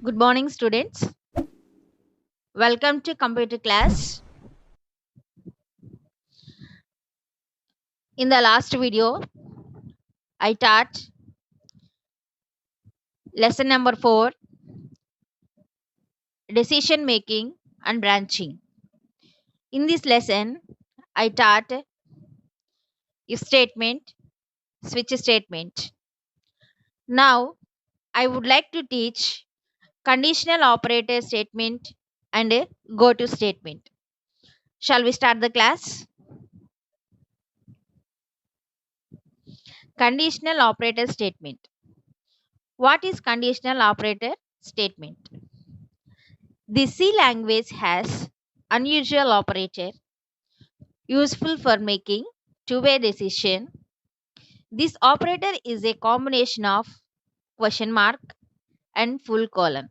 Good morning, students. Welcome to computer class. In the last video, I taught lesson number 4, decision making and branching. In this lesson, I taught if statement, switch statement. Now, I would like to teach conditional operator statement and a go to statement. Shall we start the class? Conditional operator statement. What is conditional operator statement? The C language has unusual operator useful for making two-way decision. This operator is a combination of question mark and full colon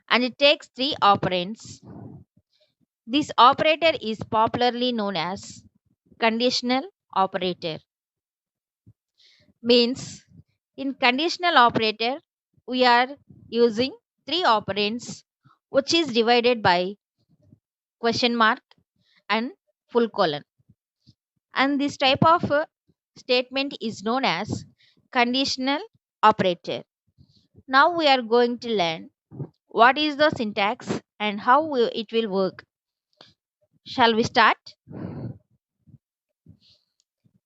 and it takes three operands. This operator is popularly known as conditional operator. Means in conditional operator we are using three operands which is divided by question mark and full colon. And this type of statement is known as conditional operator. Now we are going to learn what is the syntax and how it will work. Shall we start?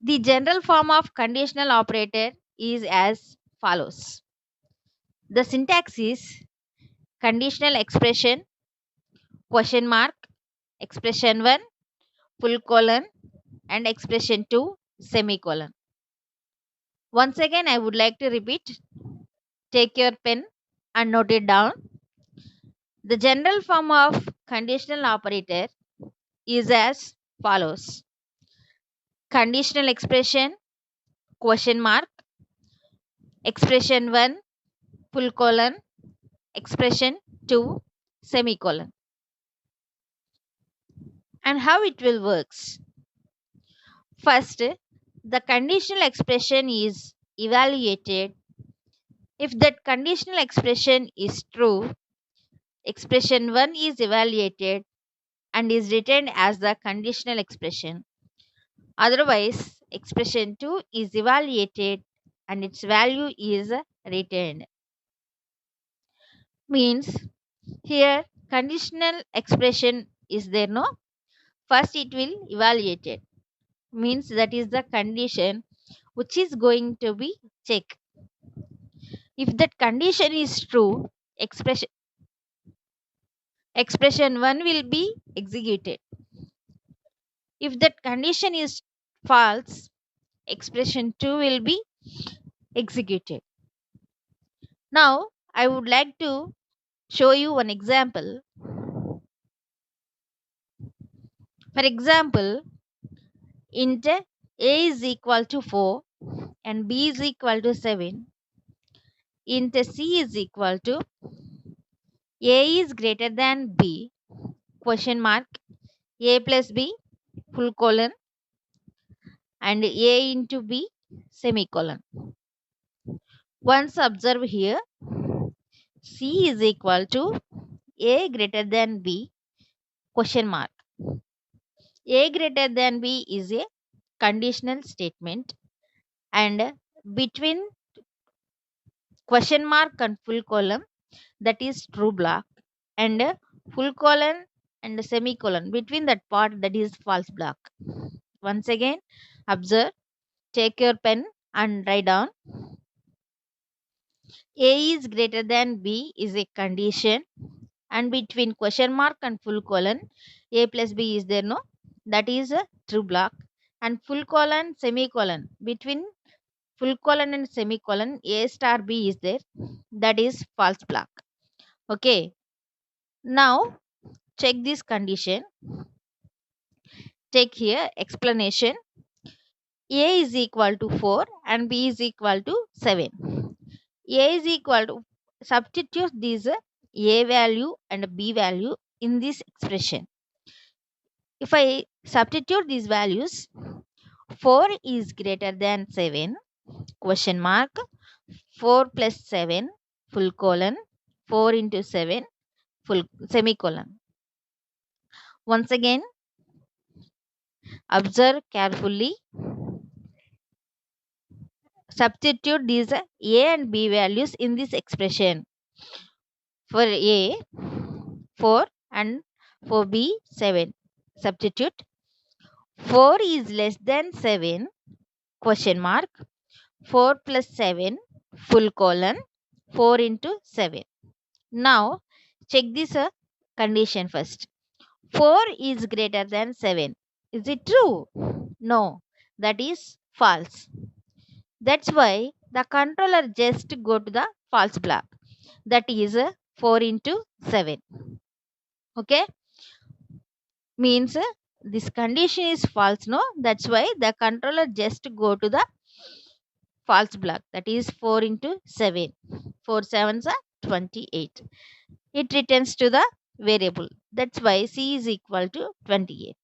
The general form of conditional operator is as follows. The syntax is conditional expression, question mark, expression 1, full colon, and expression 2, semicolon. Once again, I would like to repeat. Take your pen and note it down. The general form of conditional operator is as follows. Conditional expression, question mark, expression 1, full colon, expression 2, semicolon. And how it will works. First, the conditional expression is evaluated. If that conditional expression is true, expression 1 is evaluated and is written as the conditional expression. Otherwise, expression 2 is evaluated and its value is returned. Means here conditional expression is there no? First it will evaluate it. Means that is the condition which is going to be checked. If that condition is true, expression 1 will be executed. If that condition is false, expression 2 will be executed. Now, I would like to show you one example. For example, int a is equal to 4 and b is equal to 7. Int c is equal to a is greater than b, question mark, a plus b, full colon, and a into b, semicolon. Once observe here, c is equal to a greater than b, question mark. A greater than b is a conditional statement and between question mark and full column that is true block and full colon and semicolon between that part that is false block. Once again observe, take your pen and write down. A is greater than b is a condition and between question mark and full colon a plus b is there no, that is a true block, and full colon semicolon between full colon and semicolon a star b is there, that is false block. Okay, now check this condition. Take here explanation. A is equal to 4 and b is equal to 7. A is equal to, substitute these a value and b value in this expression. If I substitute these values, 4 is greater than 7, question mark, 4 plus 7, full colon, 4 into 7 full semicolon. Once again, observe carefully. Substitute these A and B values in this expression. For A, 4 and for B, 7. Substitute. 4 is less than 7, question mark. 4 plus 7, full colon, 4 into 7. Now, check this condition first. 4 is greater than 7. Is it true? No, that is false. That's why the controller just go to the false block. That is 4 into 7. Okay? Means this condition is false, no? That's why the controller just go to the false block. That is 4 into 7. 4 sevens are 28. It returns to the variable. That's why C is equal to 28.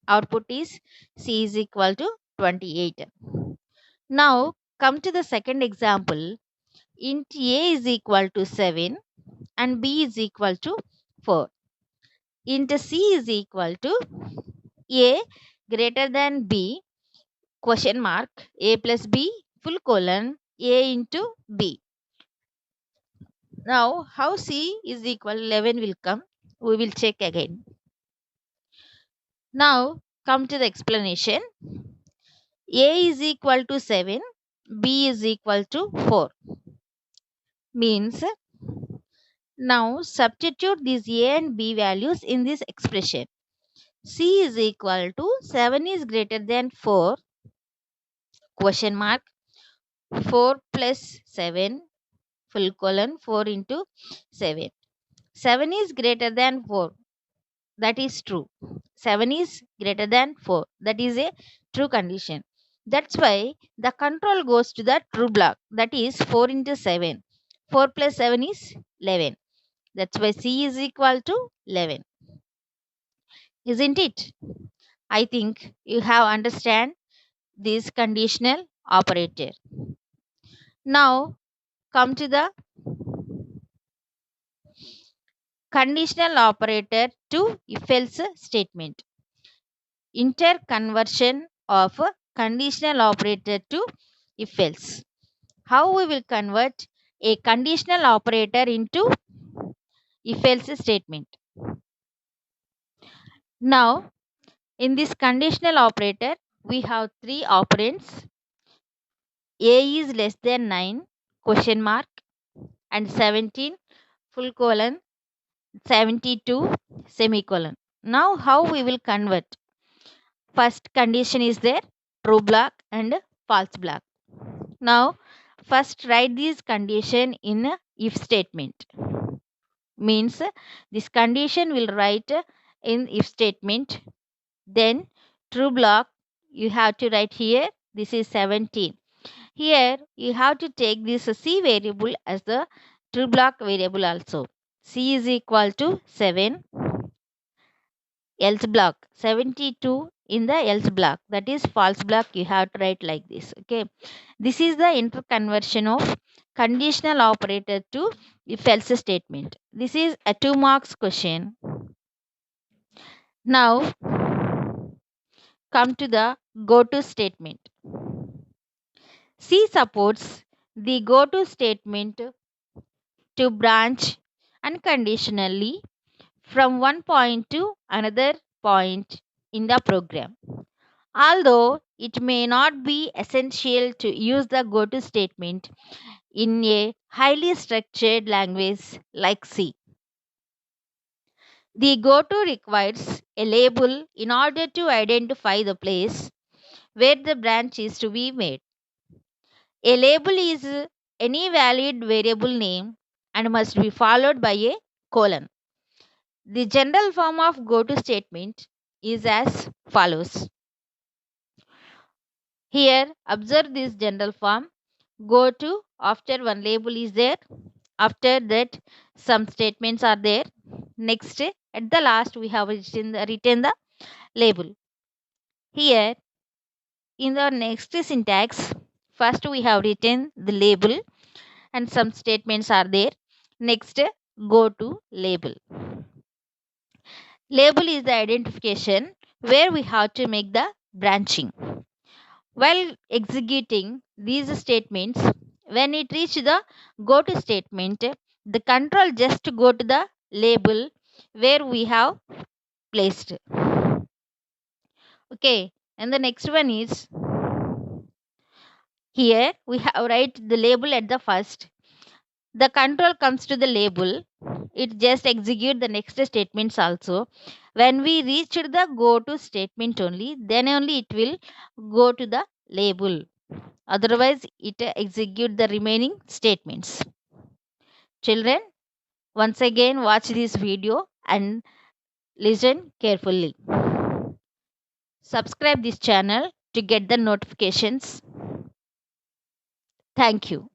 Output is C is equal to 28. Now come to the second example. Int A is equal to 7 and B is equal to 4. Int C is equal to A greater than B, question mark, A plus B, full colon, A into B. Now, how C is equal 11 will come? We will check again. Now, come to the explanation. A is equal to 7, B is equal to 4. Means, now substitute these A and B values in this expression. C is equal to 7 is greater than 4, question mark, 4 plus 7, full colon, 4 into 7. 7 is greater than 4. That is true. 7 is greater than 4. That is a true condition. That's why the control goes to the true block. That is 4 into 7. 4 plus 7 is 11. That's why C is equal to 11. Isn't it? I think you have understand this conditional operator. Now come to the conditional operator to if else statement. Interconversion of conditional operator to if else. How we will convert a conditional operator into if else statement. Now in this conditional operator we have three operands. A is less than 9, question mark, and 17, full colon, 72, semicolon. Now how we will convert? First condition is there, true block and false block. Now first write this condition in a if statement. Means this condition will write in if statement. Then true block you have to write here. This is 17. Here you have to take this C variable as the true block variable also. C is equal to 7, else block 72 in the else block, that is false block. You have to write like this. Okay, this is the interconversion of conditional operator to if else statement. This is a 2 marks question. Now come to the go to statement. C supports the go to statement to branch unconditionally from one point to another point in the program. Although it may not be essential to use the go to statement in a highly structured language like C. The go to requires a label in order to identify the place where the branch is to be made. A label is any valid variable name and must be followed by a colon. The general form of go to statement is as follows. Here, observe this general form. Go to after one label is there. After that, some statements are there. Next, at the last, we have written the label. Here, in the next syntax, first we have written the label and some statements are there. Next, go to label. Label is the identification where we have to make the branching. While executing these statements, when it reaches the go to statement, the control just go to the label where we have placed. Okay, and the next one is here we have write the label at the first. The control comes to the label. It just execute the next statements also. When we reach the go to statement only, then only it will go to the label. Otherwise, it execute the remaining statements. Children, once again watch this video and listen carefully. Subscribe this channel to get the notifications. Thank you.